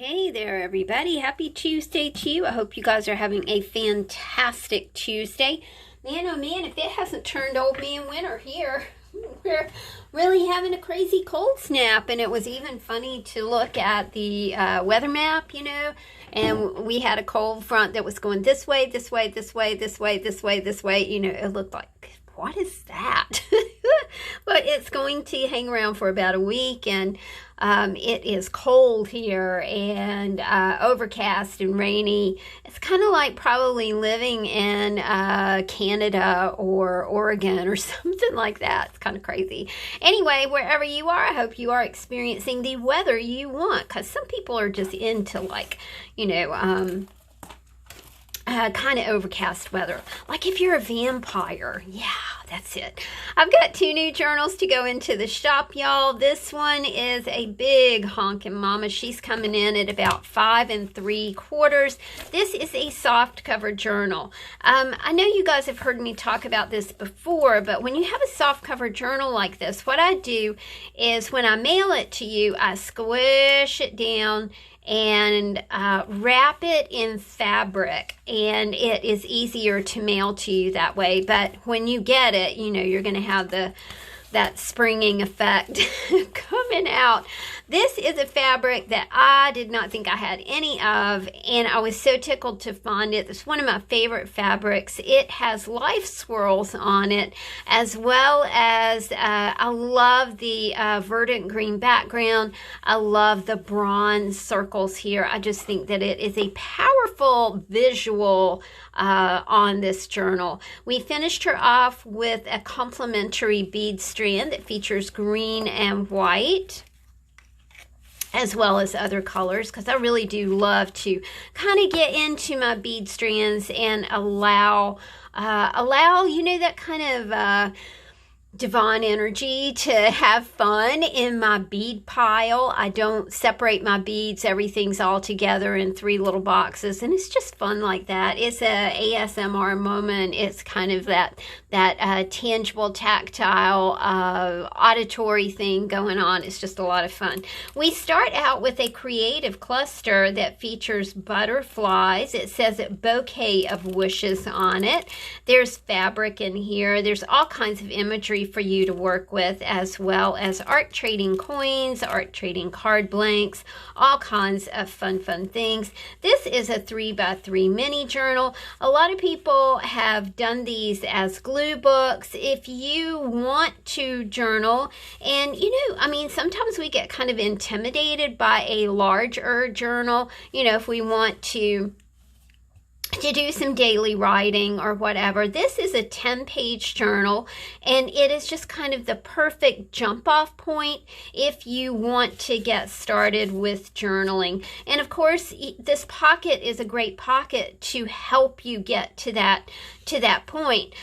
Hey there, everybody. Happy Tuesday to you. I hope you guys are having a fantastic Tuesday. Man, oh man, if it hasn't turned old man winter here, we're really having a crazy cold snap. And it was even funny to look at the weather map, and we had a cold front that was going this way, this way, this way, this way, this way, this way. It looked like, what is that? But it's going to hang around for about a week, and it is cold here and overcast and rainy. It's kind of like probably living in Canada or Oregon or something like that. It's kind of crazy. Anyway, wherever you are, I hope you are experiencing the weather you want, because some people are just into kind of overcast weather. Like if you're a vampire. Yeah, that's it. I've got 2 new journals to go into the shop, y'all. This one is a big honking mama. She's coming in at about 5 3/4. This is a soft cover journal. I know you guys have heard me talk about this before, but when you have a soft cover journal like this, what I do is when I mail it to you, I squish it down and wrap it in fabric, and it is easier to mail to you that way. But when you get it, you're going to have that springing effect coming out. This is a fabric that I did not think I had any of, and I was so tickled to find it. It's one of my favorite fabrics. It has life swirls on it, as well as I love the verdant green background. I love the bronze circles here. I just think that it is a powerful visual on this journal. We finished her off with a complimentary bead strand that features green and white, as well as other colors, because I really do love to kind of get into my bead strands and allow that kind of divine energy to have fun in my bead pile. I don't separate my beads. Everything's all together in 3 little boxes, and it's just fun like that. It's a ASMR moment. It's kind of that tangible, tactile, auditory thing going on. It's just a lot of fun. We start out with a creative cluster that features butterflies. It says a bouquet of wishes on it. There's fabric in here. There's all kinds of imagery for you to work with, as well as art trading coins, art trading card blanks, all kinds of fun things. This is a 3x3 mini journal. A lot of people have done these as glue books. If you want to journal, and sometimes we get kind of intimidated by a larger journal, if we want to do some daily writing or whatever. This is a 10-page journal, and it is just kind of the perfect jump-off point if you want to get started with journaling. And of course, this pocket is a great pocket to help you get to that point.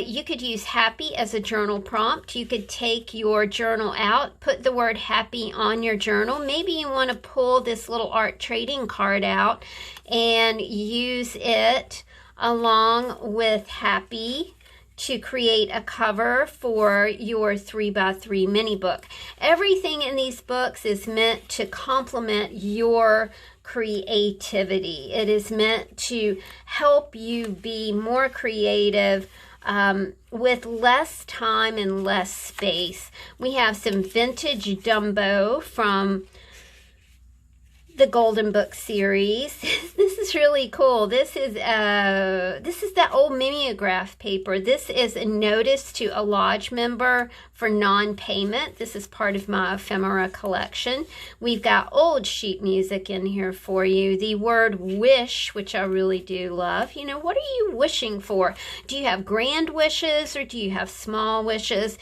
You could use happy as a journal prompt. You could take your journal out, put the word happy on your journal. Maybe you want to pull this little art trading card out and use it along with happy to create a cover for your 3x3 mini book. Everything in these books is meant to complement your creativity. It is meant to help you be more creative with less time and less space. We have some vintage Dumbo from the Golden Book series. This is really cool. This is that old mimeograph paper. This is a notice to a lodge member for non-payment. This is part of my ephemera collection. We've got old sheet music in here for you. The word wish, which I really do love. What are you wishing for? Do you have grand wishes or do you have small wishes?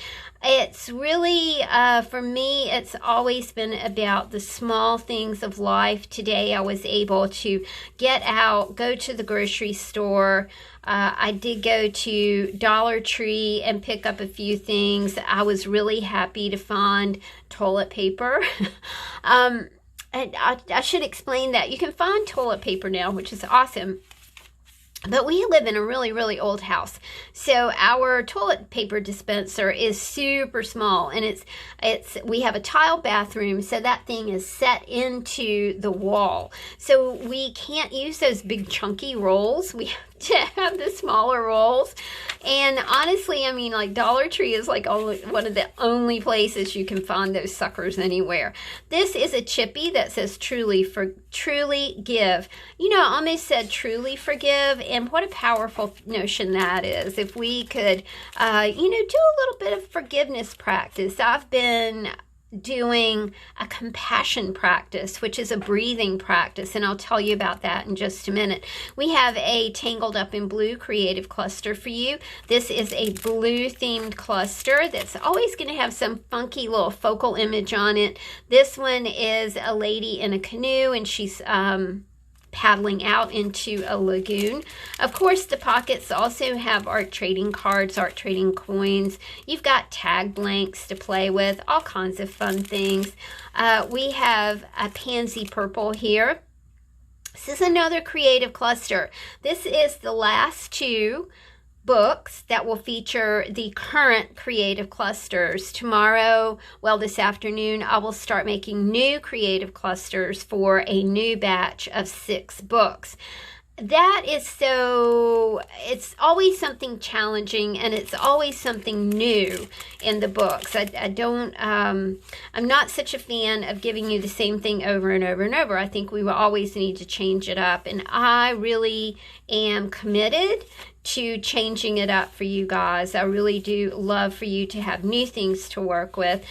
It's really, for me, it's always been about the small things of life. Today I was able to get out, go to the grocery store. I did go to Dollar Tree and pick up a few things. I was really happy to find toilet paper. And I should explain that. You can find toilet paper now, which is awesome. But we live in a really, really old house. So our toilet paper dispenser is super small, and we have a tile bathroom, so that thing is set into the wall. So we can't use those big chunky rolls. We have to have the smaller rolls. And honestly, I mean, like Dollar Tree is like one of the only places you can find those suckers anywhere. This is a chippy that says truly give. You know, I almost said truly forgive, and what a powerful notion that is. If we could, you know, do a little bit of forgiveness practice. I've been doing a compassion practice, which is a breathing practice, and I'll tell you about that in just a minute. We have a Tangled Up in Blue creative cluster for you. This is a blue themed cluster that's always going to have some funky little focal image on it. This one is a lady in a canoe, and she's paddling out into a lagoon. Of course, the pockets also have art trading cards, art trading coins. You've got tag blanks to play with, all kinds of fun things. We have a pansy purple here. This is another creative cluster. This is the last two books that will feature the current creative clusters. Tomorrow, well, this afternoon, I will start making new creative clusters for a new batch of 6 books. That is so, it's always something challenging, and it's always something new in the books. I'm not such a fan of giving you the same thing over and over and over. I think we will always need to change it up, and I really am committed to changing it up for you guys. I really do love for you to have new things to work with.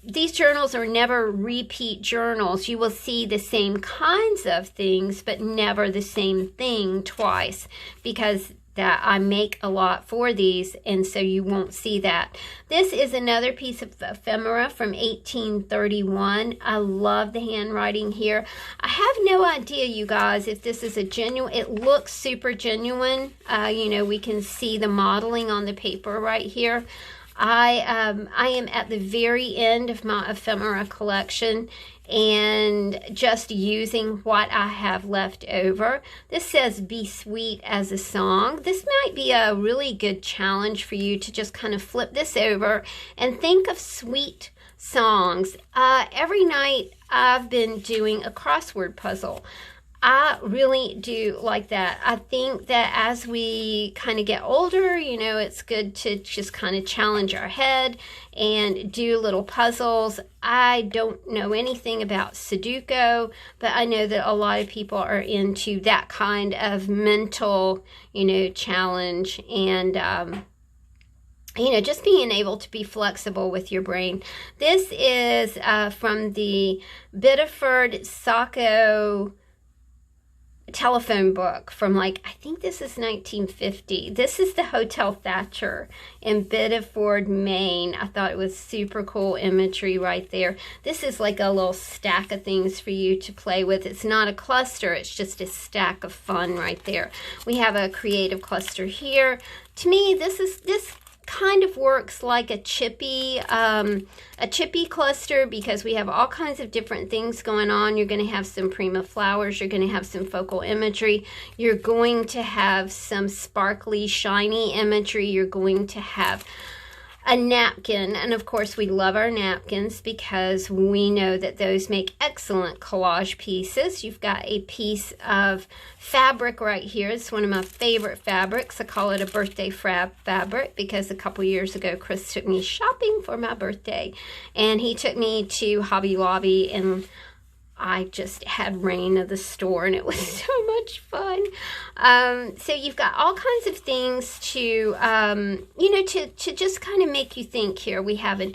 These journals are never repeat journals. You will see the same kinds of things, but never the same thing twice, because that I make a lot for these, and so you won't see that. This is another piece of ephemera from 1831. I love the handwriting here. I have no idea, you guys, if this is a genuine. It looks super genuine. You know, we can see the modeling on the paper right here. I am at the very end of my ephemera collection, and just using what I have left over. This says be sweet as a song. This might be a really good challenge for you to just kind of flip this over and think of sweet songs. Every night I've been doing a crossword puzzle. I really do like that. I think that as we kind of get older, you know, it's good to just kind of challenge our head and do little puzzles. I don't know anything about Sudoku, but I know that a lot of people are into that kind of mental, you know, challenge, and you know, just being able to be flexible with your brain. This is from the Biddeford Sacco telephone book from, like, I think this is 1950. This is the Hotel Thatcher in Biddeford, Maine. I thought it was super cool imagery right there. This is like a little stack of things for you to play with. It's not a cluster, it's just a stack of fun right there. We have a creative cluster here. To me, this kind of works like a chippy cluster, because we have all kinds of different things going on. You're going to have some prima flowers, you're going to have some focal imagery, you're going to have some sparkly shiny imagery, you're going to have a napkin, and of course we love our napkins because we know that those make excellent collage pieces. You've got a piece of fabric right here. It's one of my favorite fabrics. I call it a birthday fabric because a couple years ago Chris took me shopping for my birthday, and he took me to Hobby Lobby, and I just had reign of the store, and it was so much fun. So you've got all kinds of things to, you know, to just kind of make you think here. We have an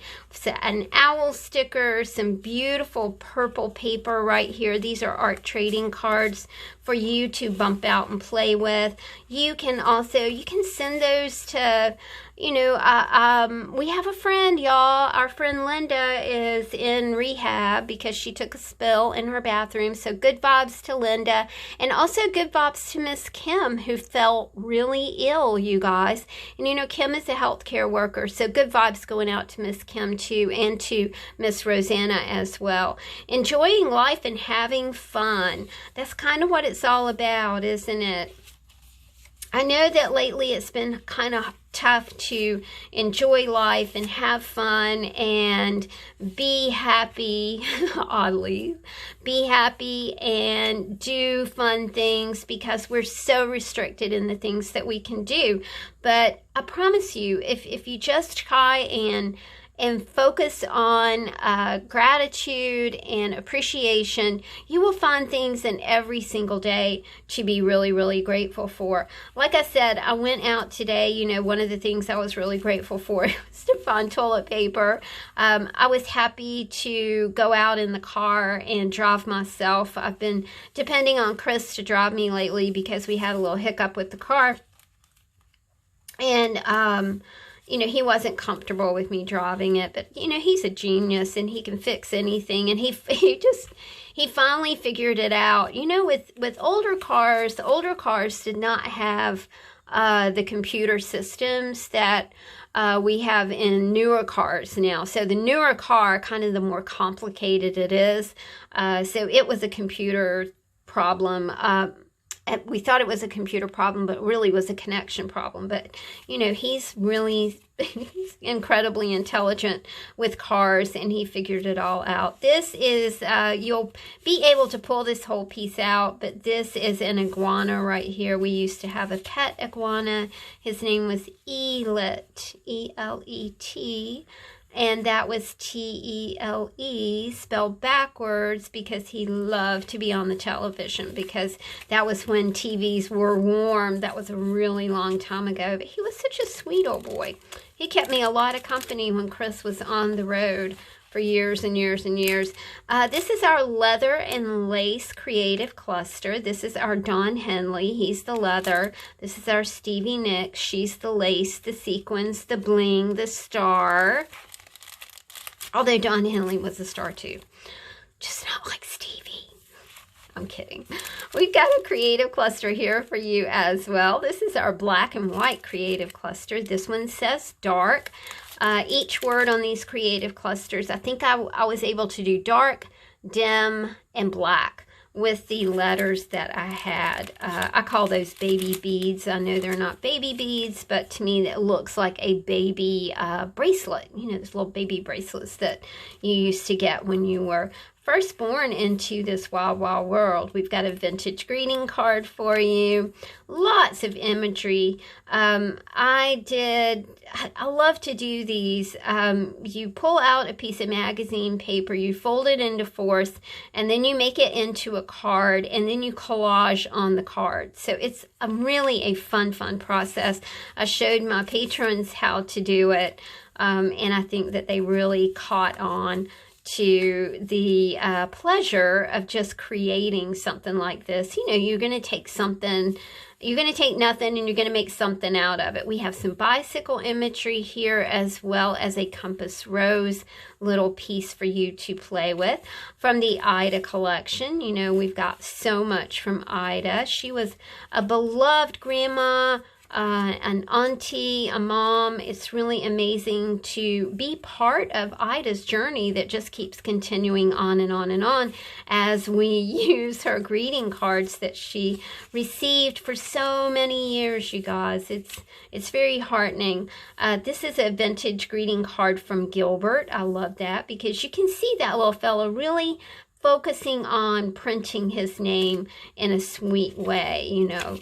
owl sticker, some beautiful purple paper right here. These are art trading cards for you to bump out and play with. You can send those to you know, we have a friend, y'all. Our friend Linda is in rehab because she took a spill in her bathroom. So good vibes to Linda. And also good vibes to Miss Kim, who felt really ill, you guys. And, you know, Kim is a healthcare worker. So good vibes going out to Miss Kim, too, and to Miss Rosanna as well. Enjoying life and having fun. That's kind of what it's all about, isn't it? I know that lately it's been kind of tough to enjoy life and have fun and be happy, oddly, be happy and do fun things because we're so restricted in the things that we can do. But I promise you, if you just try and focus on gratitude and appreciation, you will find things in every single day to be really, really grateful for. Like I said, I went out today. You know, one of the things I was really grateful for was to find toilet paper. I was happy to go out in the car and drive myself. I've been depending on Chris to drive me lately because we had a little hiccup with the car. And, you know, he wasn't comfortable with me driving it, but, you know, he's a genius and he can fix anything. And he finally figured it out. You know, with older cars, the older cars did not have the computer systems that we have in newer cars now. So the newer car, kind of the more complicated it is. So it was a computer problem. We thought it was a computer problem, but it really was a connection problem. But, you know, he's incredibly intelligent with cars, and he figured it all out. This is, you'll be able to pull this whole piece out, but this is an iguana right here. We used to have a pet iguana. His name was Elet, E-L-E-T. And that was T-E-L-E, spelled backwards, because he loved to be on the television, because that was when TVs were warm. That was a really long time ago. But he was such a sweet old boy. He kept me a lot of company when Chris was on the road for years and years and years. This is our leather and lace creative cluster. This is our Don Henley. He's the leather. This is our Stevie Nicks. She's the lace, the sequins, the bling, the star. Although Don Henley was a star too. Just not like Stevie. I'm kidding. We've got a creative cluster here for you as well. This is our black and white creative cluster. This one says dark. Each word on these creative clusters, I think I was able to do dark, dim, and black with the letters that I had. I call those baby beads. I know they're not baby beads, but to me that looks like a baby bracelet. You know, those little baby bracelets that you used to get when you were first born into this wild, wild world. We've got a vintage greeting card for you. Lots of imagery. I love to do these. You pull out a piece of magazine paper, you fold it into fourths, and then you make it into a card, and then you collage on the card. So it's really a fun process. I showed my patrons how to do it, and I think that they really caught on to the pleasure of just creating something like this. You know, you're going to take something, you're going to take nothing and you're going to make something out of it. We have some bicycle imagery here, as well as a compass rose little piece for you to play with from the Ida collection. You know, we've got so much from Ida. She was a beloved grandma, an auntie, a mom. It's really amazing to be part of Ida's journey that just keeps continuing on and on and on as we use her greeting cards that she received for so many years, you guys. It's very heartening. This is a vintage greeting card from Gilbert. I love that because you can see that little fella really focusing on printing his name in a sweet way, you know.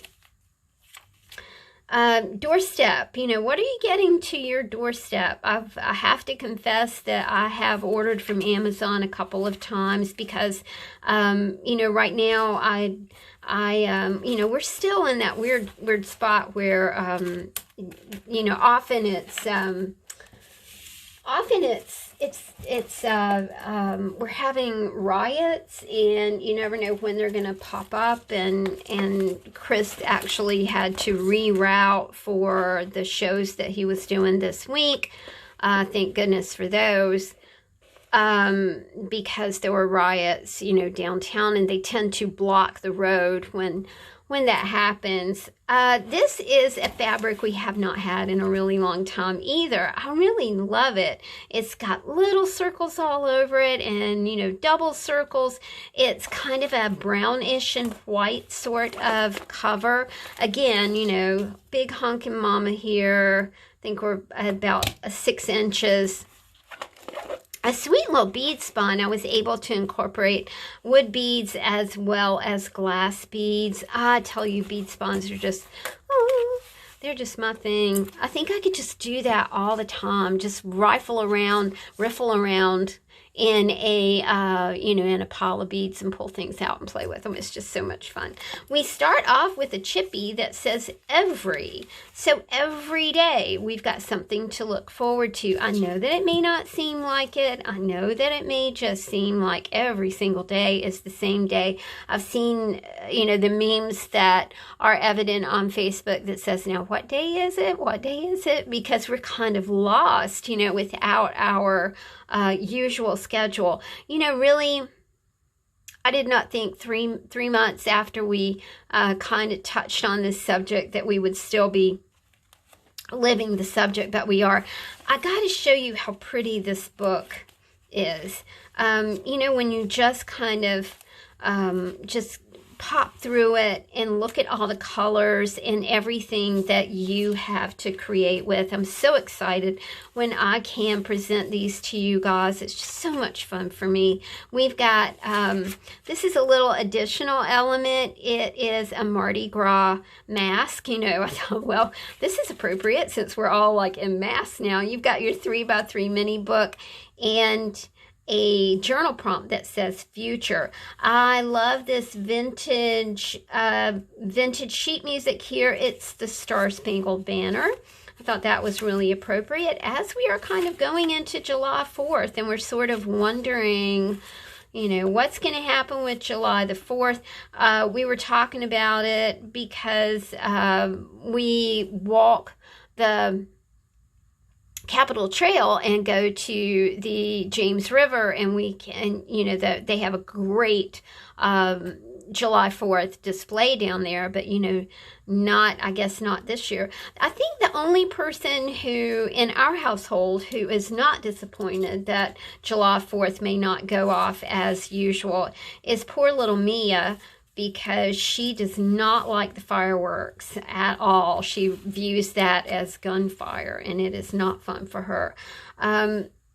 Doorstep, you know, what are you getting to your doorstep? I have to confess that I have ordered from Amazon a couple of times because, you know, right now you know, we're still in that weird spot where, you know, often it's, often we're having riots, and you never know when they're going to pop up, and Chris actually had to reroute for the shows that he was doing this week. Thank goodness for those. Because there were riots, downtown, and they tend to block the road when that happens. This is a fabric we have not had in a really long time either. I really love it. It's got little circles all over it, and double circles. It's kind of a brownish and white sort of cover. Again, big honkin' mama here. I think we're about 6 inches. A sweet little bead spun. I was able to incorporate wood beads as well as glass beads. I tell you, bead spawns are just, they're just my thing. I think I could just do that all the time. Just riffle around in a pile of beads and pull things out and play with them. It's just so much fun. We start off with a chippy that says every. So every day we've got something to look forward to. I know that it may not seem like it. I know that it may just seem like every single day is the same day. I've seen, the memes that are evident on Facebook that says, now what day is it? What day is it? Because we're kind of lost, without our usual schedule. Really, I did not think three months after we kind of touched on this subject that we would still be living the subject that we are. I got to show you how pretty this book is. When you just kind of just pop through it and look at all the colors and everything that you have to create with. I'm so excited when I can present these to you guys. It's just so much fun for me. We've got, this is a little additional element. It is a Mardi Gras mask. I thought, well, this is appropriate since we're all like in masks now. You've got your 3x3 mini book and a journal prompt that says future. I love this vintage sheet music here. It's the Star Spangled Banner. I thought that was really appropriate as we are kind of going into July 4th and we're sort of wondering, what's going to happen with July the 4th. We were talking about it because we walk the Capitol Trail and go to the James River, and we can, they have a great July 4th display down there, but I guess not this year. I think the only person who in our household who is not disappointed that July 4th may not go off as usual is poor little Mia, because she does not like the fireworks at all. She views that as gunfire, and it is not fun for her.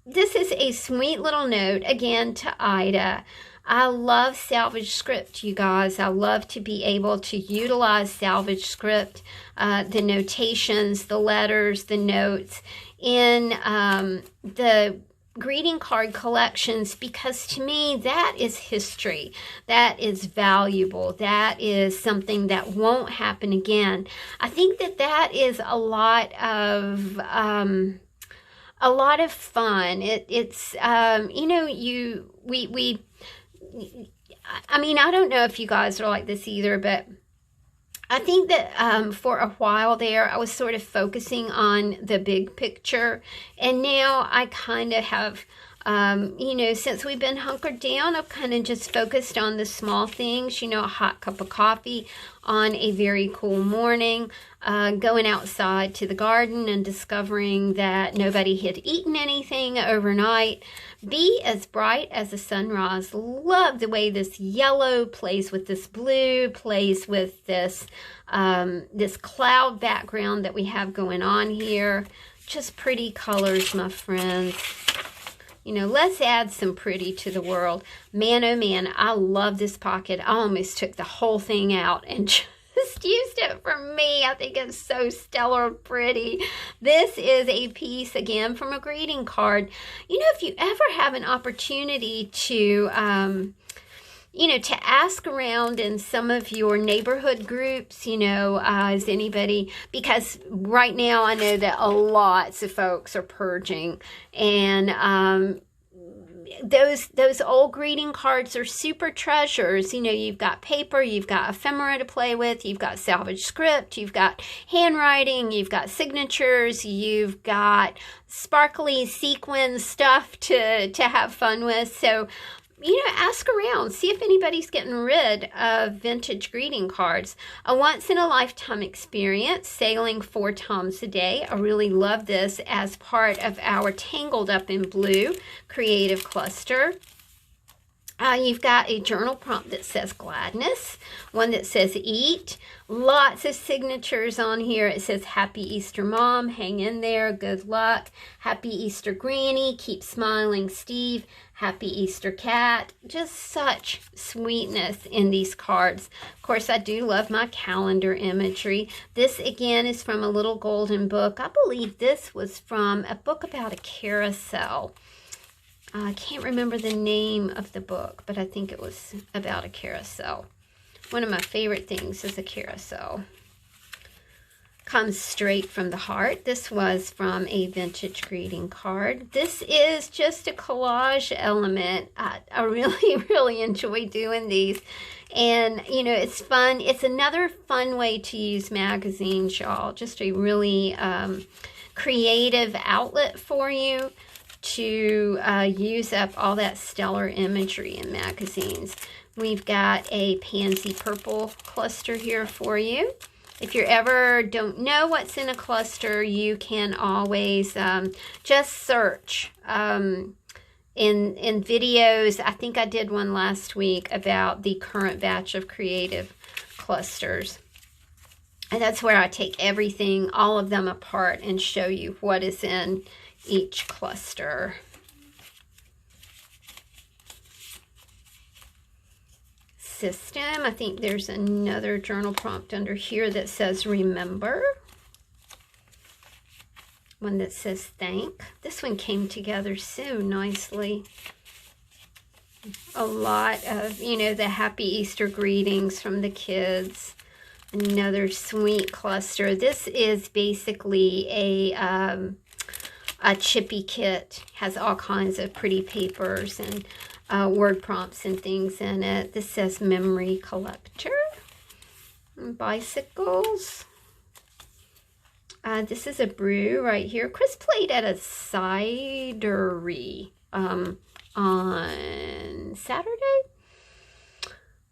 This is a sweet little note, again, to Ida. I love salvage script, you guys. I love to be able to utilize salvage script, the notations, the letters, the notes in the greeting card collections, because to me that is history, that is valuable, that is something that won't happen again. I think that is a lot of fun. It's I don't know if you guys are like this either, but I think that for a while there, I was sort of focusing on the big picture. And now I kind of have, since we've been hunkered down, I've kind of just focused on the small things, a hot cup of coffee on a very cool morning, going outside to the garden and discovering that nobody had eaten anything overnight. Be as bright as the sunrise. Love the way this yellow plays with this blue, plays with this this cloud background that we have going on here. Just pretty colors, my friends. Let's add some pretty to the world. Man, oh man, I love this pocket. I almost took the whole thing out and just used it for me. I think it's so stellar pretty. This is a piece, again, from a greeting card. If you ever have an opportunity to to ask around in some of your neighborhood groups, is anybody, because right now I know that lots of folks are purging, and those old greeting cards are super treasures. You've got paper, you've got ephemera to play with, you've got salvage script, you've got handwriting, you've got signatures, you've got sparkly sequin stuff to have fun with. So ask around, see if anybody's getting rid of vintage greeting cards. A once-in-a-lifetime experience, sailing 4 times a day. I really love this as part of our Tangled Up in Blue creative cluster. You've got a journal prompt that says gladness, one that says eat, lots of signatures on here. It says Happy Easter Mom, hang in there, good luck. Happy Easter Granny, keep smiling Steve. Happy Easter Cat. Just such sweetness in these cards. Of course, I do love my calendar imagery. This again is from a little golden book. I believe this was from a book about a carousel. I can't remember the name of the book, but I think it was about a carousel. One of my favorite things is a carousel. Comes straight from the heart. This was from a vintage greeting card. This is just a collage element. I really, really enjoy doing these. And, it's fun. It's another fun way to use magazines, y'all. Just a really creative outlet for you to use up all that stellar imagery in magazines. We've got a pansy purple cluster here for you. If you ever don't know what's in a cluster, you can always just search in videos. I think I did one last week about the current batch of creative clusters. And that's where I take everything, all of them apart, and show you what is in each cluster. System. I think there's another journal prompt under here that says remember. One that says thank. This one came together so nicely. A lot of, the happy Easter greetings from the kids. Another sweet cluster. This is basically a chippy kit. Has all kinds of pretty papers and word prompts and things in it. This says memory collector. Bicycles. This is a brew right here. Chris played at a cidery on Saturday.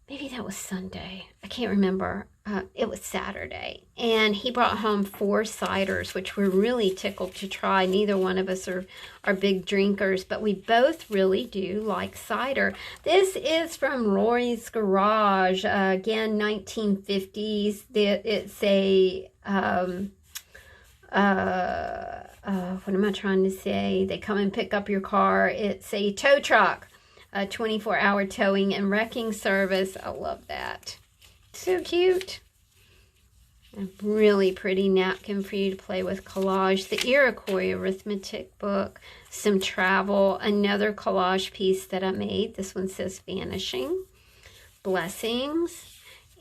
Maybe that was Sunday. I can't remember. It was Saturday. And he brought home 4 ciders, which we're really tickled to try. Neither one of us are big drinkers, but we both really do like cider. This is from Rory's Garage. Again, 1950s. It's a, what am I trying to say? They come and pick up your car. It's a tow truck. 24-hour towing and wrecking service. I love that. So cute. A really pretty napkin for you to play with collage. The Iroquois arithmetic book. Some travel. Another collage piece that I made. This one says vanishing. Blessings.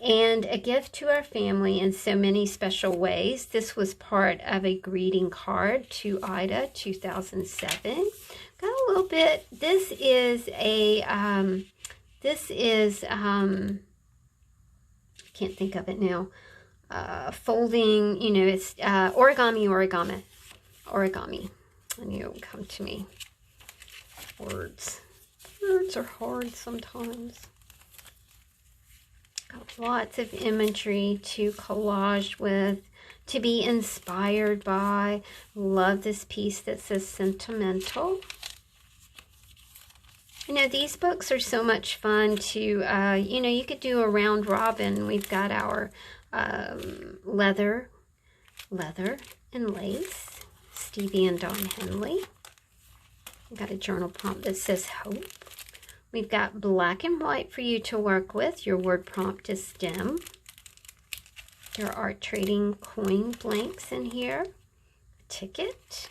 And a gift to our family in so many special ways. This was part of a greeting card to Ida, 2007. Got a little bit. This is a, I can't think of it now. Folding, it's origami. I knew it would come to me. Words are hard sometimes. Got lots of imagery to collage with, to be inspired by. Love this piece that says sentimental. These books are so much fun to, you could do a round robin. We've got our leather and lace, Stevie and Don Henley. We've got a journal prompt that says hope. We've got black and white for you to work with. Your word prompt is STEM. There are trading coin blanks in here. A ticket.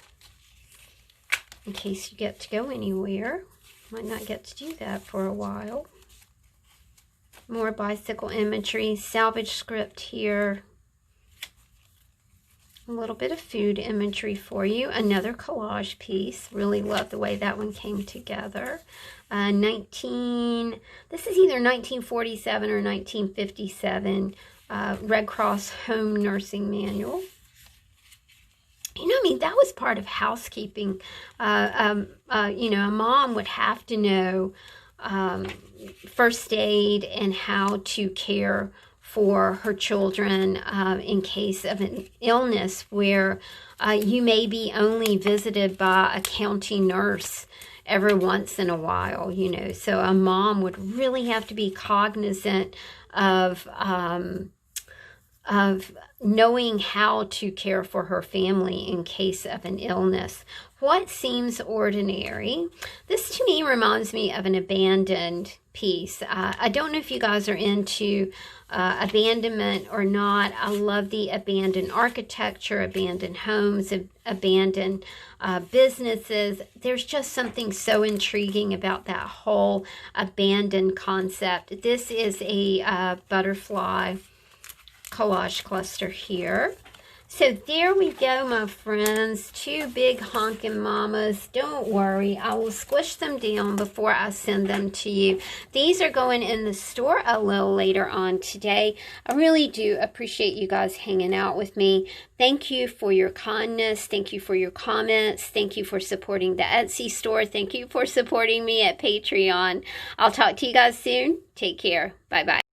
In case you get to go anywhere. Might not get to do that for a while. More bicycle imagery, salvage script here. A little bit of food imagery for you. Another collage piece. Really love the way that one came together. This is either 1947 or 1957 Red Cross Home Nursing Manual. You know, I mean, that was part of housekeeping. You know, a mom would have to know first aid and how to care for her children in case of an illness where you may be only visited by a county nurse every once in a while, you know. So a mom would really have to be cognizant of knowing how to care for her family in case of an illness. What seems ordinary? This to me reminds me of an abandoned piece. I don't know if you guys are into abandonment or not. I love the abandoned architecture, abandoned homes, abandoned businesses. There's just something so intriguing about that whole abandoned concept. This is a butterfly collage cluster here. So there we go, my friends. Two big honking mamas. Don't worry, I will squish them down before I send them to you. These are going in the store a little later on today. I really do appreciate you guys hanging out with me. Thank you for your kindness. Thank you for your comments. Thank you for supporting the Etsy store. Thank you for supporting me at Patreon. I'll talk to you guys soon. Take care. Bye-bye.